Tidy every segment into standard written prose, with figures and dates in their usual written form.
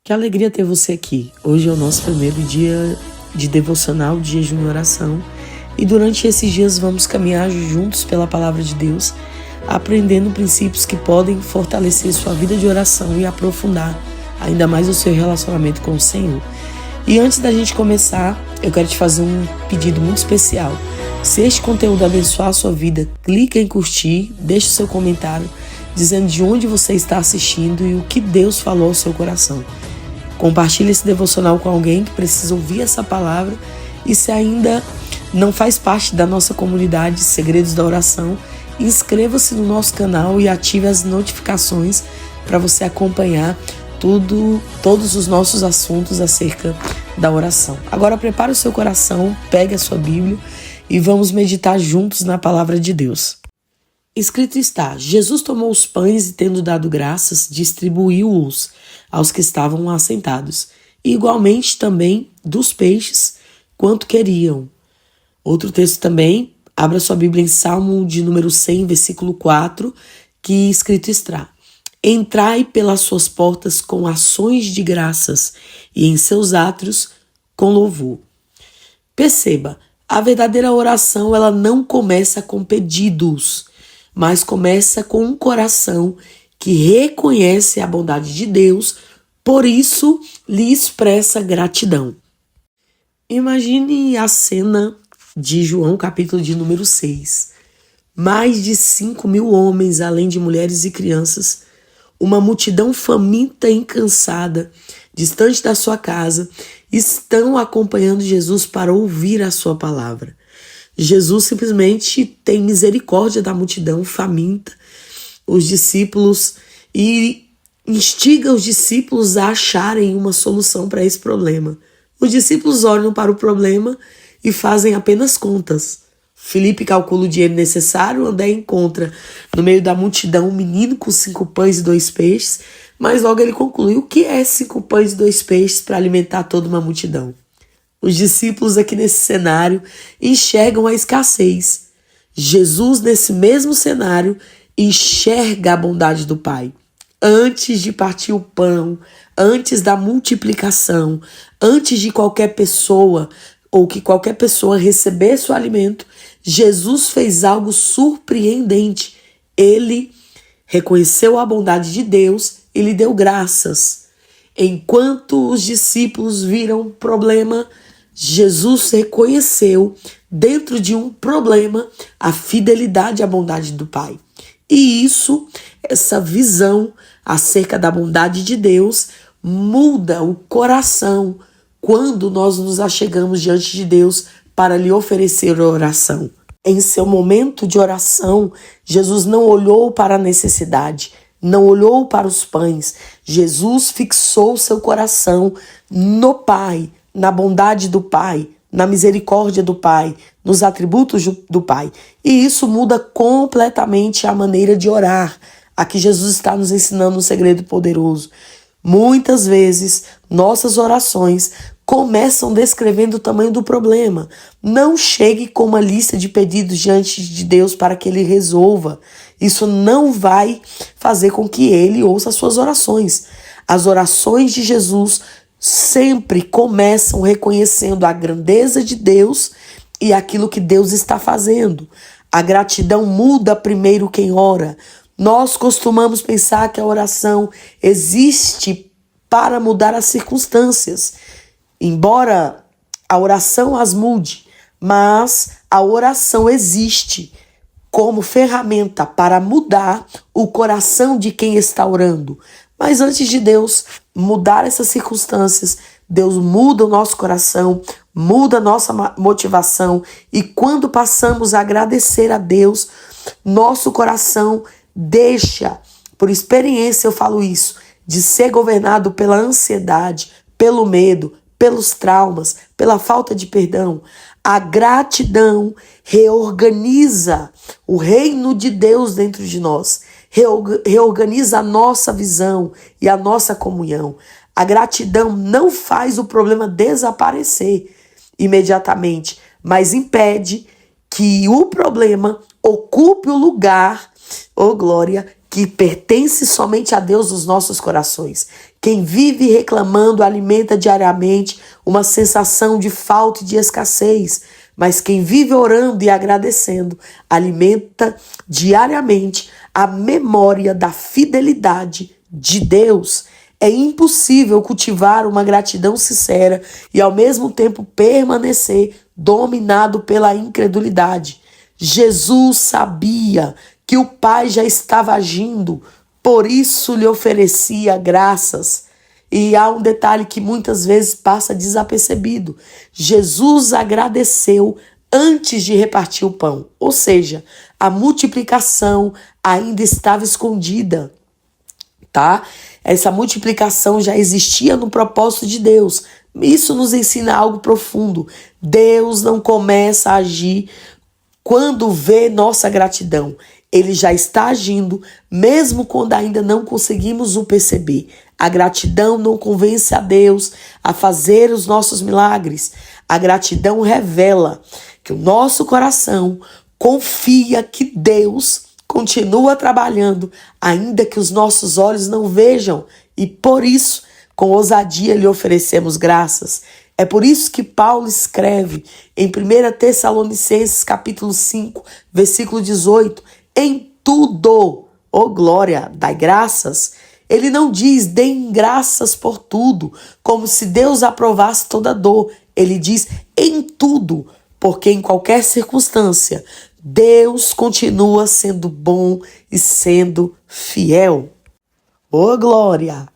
Que alegria ter você aqui. Hoje é o nosso primeiro dia de devocional, de jejum e oração. E durante esses dias vamos caminhar juntos pela palavra de Deus, aprendendo princípios que podem fortalecer sua vida de oração e aprofundar ainda mais o seu relacionamento com o Senhor. E antes da gente começar, eu quero te fazer um pedido muito especial. Se este conteúdo abençoar a sua vida, clique em curtir, deixe o seu comentário dizendo de onde você está assistindo e o que Deus falou ao seu coração. Compartilhe esse devocional com alguém que precisa ouvir essa palavra. E se ainda não faz parte da nossa comunidade Segredos da Oração, inscreva-se no nosso canal e ative as notificações para você acompanhar todos os nossos assuntos acerca da oração. Agora prepare o seu coração, pegue a sua Bíblia e vamos meditar juntos na palavra de Deus. Escrito está: Jesus tomou os pães e, tendo dado graças, distribuiu-os aos que estavam assentados, e igualmente também dos peixes, quanto queriam. Outro texto também, abra sua Bíblia em Salmo de número 100, versículo 4, que escrito está: Entrai pelas suas portas com ações de graças e em seus átrios com louvor. Perceba, a verdadeira oração ela não começa com pedidos, mas começa com um coração que reconhece a bondade de Deus, por isso lhe expressa gratidão. Imagine a cena de João, capítulo de número 6. Mais de 5.000 homens, além de mulheres e crianças, uma multidão faminta e incansada, distante da sua casa, estão acompanhando Jesus para ouvir a sua palavra. Jesus simplesmente tem misericórdia da multidão faminta, os discípulos, e instiga os discípulos a acharem uma solução para esse problema. Os discípulos olham para o problema e fazem apenas contas. Filipe calcula o dinheiro necessário, André encontra no meio da multidão um menino com 5 pães e 2 peixes, mas logo ele conclui: o que é 5 pães e 2 peixes para alimentar toda uma multidão? Os discípulos aqui nesse cenário enxergam a escassez. Jesus, nesse mesmo cenário, enxerga a bondade do Pai. Antes de partir o pão, antes da multiplicação, antes de qualquer pessoa ou que qualquer pessoa recebesse o alimento, Jesus fez algo surpreendente. Ele reconheceu a bondade de Deus e lhe deu graças. Enquanto os discípulos viram um problema, Jesus reconheceu dentro de um problema a fidelidade e a bondade do Pai. E essa visão acerca da bondade de Deus muda o coração quando nós nos achegamos diante de Deus para lhe oferecer a oração. Em seu momento de oração, Jesus não olhou para a necessidade, não olhou para os pães. Jesus fixou seu coração no Pai, na bondade do Pai, na misericórdia do Pai, nos atributos do Pai. E isso muda completamente a maneira de orar. Aqui Jesus está nos ensinando um segredo poderoso. Muitas vezes, nossas orações começam descrevendo o tamanho do problema. Não chegue com uma lista de pedidos diante de Deus para que Ele resolva. Isso não vai fazer com que Ele ouça as suas orações. As orações de Jesus sempre começam reconhecendo a grandeza de Deus e aquilo que Deus está fazendo. A gratidão muda primeiro quem ora. Nós costumamos pensar que a oração existe para mudar as circunstâncias, embora a oração as mude, mas a oração existe como ferramenta para mudar o coração de quem está orando. Mas antes de Deus mudar essas circunstâncias, Deus muda o nosso coração, muda a nossa motivação, e quando passamos a agradecer a Deus, nosso coração deixa, por experiência eu falo isso, de ser governado pela ansiedade, pelo medo, pelos traumas, pela falta de perdão. A gratidão reorganiza o reino de Deus dentro de nós, reorganiza a nossa visão e a nossa comunhão. A gratidão não faz o problema desaparecer imediatamente, mas impede que o problema ocupe o lugar, oh glória, que pertence somente a Deus nos nossos corações. Quem vive reclamando alimenta diariamente uma sensação de falta e de escassez, mas quem vive orando e agradecendo alimenta diariamente a memória da fidelidade de Deus. É impossível cultivar uma gratidão sincera e ao mesmo tempo permanecer dominado pela incredulidade. Jesus sabia que o Pai já estava agindo, por isso lhe oferecia graças. E há um detalhe que muitas vezes passa desapercebido. Jesus agradeceu antes de repartir o pão, ou seja, a multiplicação ainda estava escondida, tá? Essa multiplicação já existia no propósito de Deus. Isso nos ensina algo profundo. Deus não começa a agir quando vê nossa gratidão. Ele já está agindo, mesmo quando ainda não conseguimos o perceber. A gratidão não convence a Deus a fazer os nossos milagres. A gratidão revela que o nosso coração confia que Deus continua trabalhando, ainda que os nossos olhos não vejam. E por isso, com ousadia, lhe oferecemos graças. É por isso que Paulo escreve em 1 Tessalonicenses capítulo 5, versículo 18, em tudo, ó glória, dai graças. Ele não diz, deem graças por tudo, como se Deus aprovasse toda dor. Ele diz, em tudo, porque em qualquer circunstância, Deus continua sendo bom e sendo fiel. Ô glória!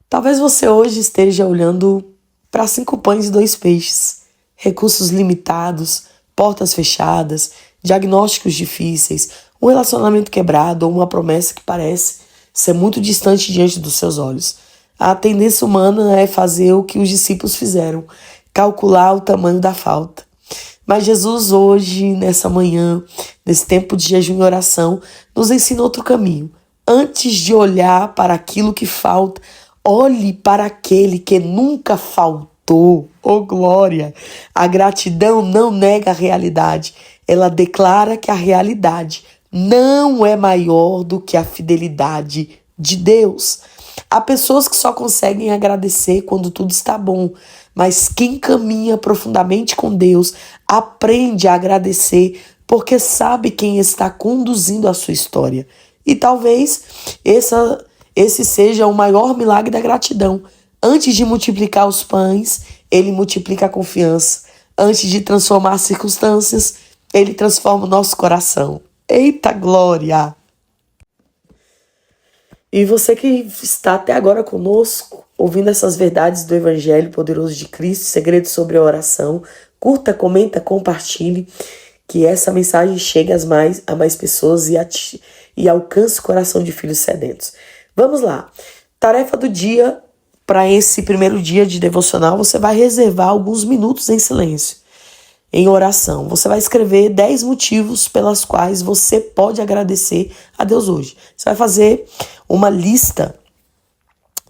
Talvez você hoje esteja olhando para 5 pães e 2 peixes, recursos limitados, portas fechadas, diagnósticos difíceis, um relacionamento quebrado ou uma promessa que parece ser muito distante diante dos seus olhos. A tendência humana é fazer o que os discípulos fizeram, calcular o tamanho da falta. Mas Jesus hoje, nessa manhã, nesse tempo de jejum e oração, nos ensina outro caminho. Antes de olhar para aquilo que falta, olhe para aquele que nunca faltou. Oh glória! A gratidão não nega a realidade. Ela declara que a realidade não é maior do que a fidelidade de Deus. Há pessoas que só conseguem agradecer quando tudo está bom, mas quem caminha profundamente com Deus aprende a agradecer porque sabe quem está conduzindo a sua história. E talvez esse seja o maior milagre da gratidão. Antes de multiplicar os pães, ele multiplica a confiança. Antes de transformar as circunstâncias, ele transforma o nosso coração. Eita glória! E você que está até agora conosco, ouvindo essas verdades do Evangelho poderoso de Cristo, segredos sobre a oração, curta, comenta, compartilhe, que essa mensagem chegue a mais pessoas e alcance o coração de filhos sedentos. Vamos lá. Tarefa do dia, para esse primeiro dia de devocional, você vai reservar alguns minutos em silêncio, em oração. Você vai escrever 10 motivos pelas quais você pode agradecer a Deus hoje. Você vai fazer uma lista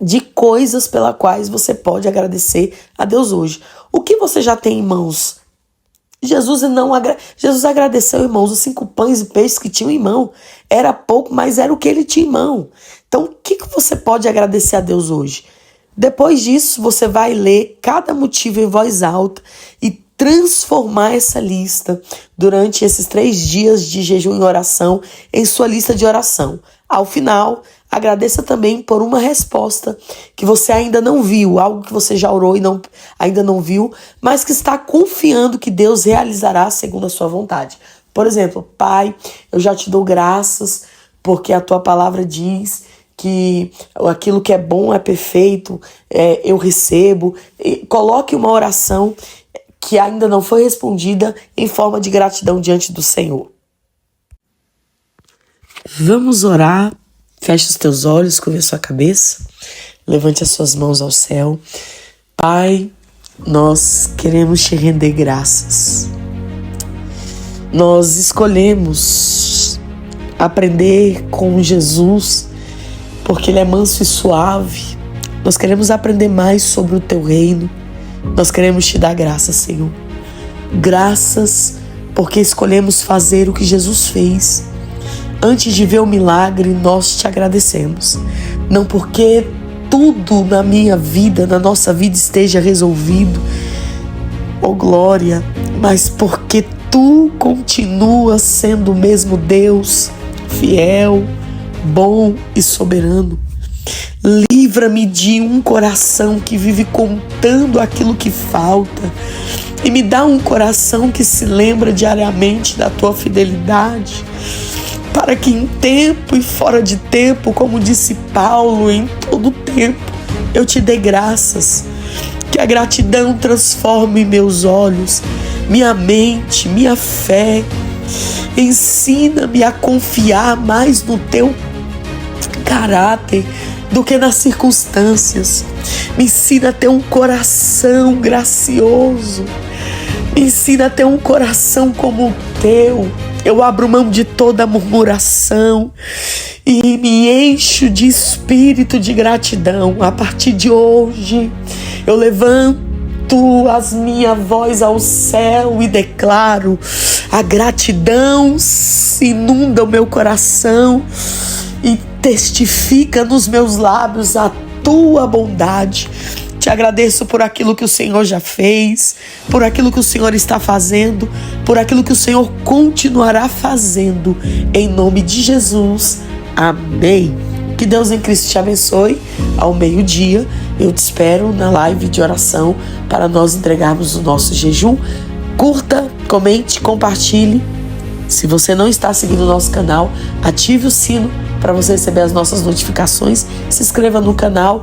de coisas pelas quais você pode agradecer a Deus hoje. O que você já tem em mãos? Jesus agradeceu, irmãos, os 5 pães e peixes que tinham em mão. Era pouco, mas era o que ele tinha em mão. Então, o que você pode agradecer a Deus hoje? Depois disso, você vai ler cada motivo em voz alta e transformar essa lista durante esses 3 dias de jejum e oração em sua lista de oração. Ao final, agradeça também por uma resposta que você ainda não viu, algo que você já orou e ainda não viu, mas que está confiando que Deus realizará segundo a sua vontade. Por exemplo, Pai, eu já te dou graças porque a tua palavra diz que aquilo que é bom é perfeito, eu recebo. Coloque uma oração que ainda não foi respondida em forma de gratidão diante do Senhor. Vamos orar. Feche os teus olhos, curve a sua cabeça, levante as suas mãos ao céu. Pai, nós queremos te render graças. Nós escolhemos aprender com Jesus, porque Ele é manso e suave. Nós queremos aprender mais sobre o teu reino. Nós queremos te dar graças, Senhor. Graças porque escolhemos fazer o que Jesus fez. Antes de ver o milagre, nós te agradecemos. Não porque tudo na minha vida, na nossa vida esteja resolvido, oh glória, mas porque tu continuas sendo o mesmo Deus, fiel, bom e soberano. Livra-me de um coração que vive contando aquilo que falta e me dá um coração que se lembra diariamente da tua fidelidade, para que em tempo e fora de tempo, como disse Paulo, em todo tempo, eu te dê graças. Que a gratidão transforme meus olhos, minha mente, minha fé. Ensina-me a confiar mais no teu caráter do que nas circunstâncias. Me ensina a ter um coração gracioso. Me ensina a ter um coração como o teu. Eu abro mão de toda murmuração e me encho de espírito de gratidão. A partir de hoje, eu levanto a minha voz ao céu e declaro: a gratidão se inunda o meu coração e testifica nos meus lábios a tua bondade. Te agradeço por aquilo que o Senhor já fez, por aquilo que o Senhor está fazendo, por aquilo que o Senhor continuará fazendo. Em nome de Jesus. Amém. Que Deus em Cristo te abençoe. Ao meio-dia, eu te espero na live de oração para nós entregarmos o nosso jejum. Curta, comente, compartilhe. Se você não está seguindo o nosso canal, ative o sino para você receber as nossas notificações. Se inscreva no canal,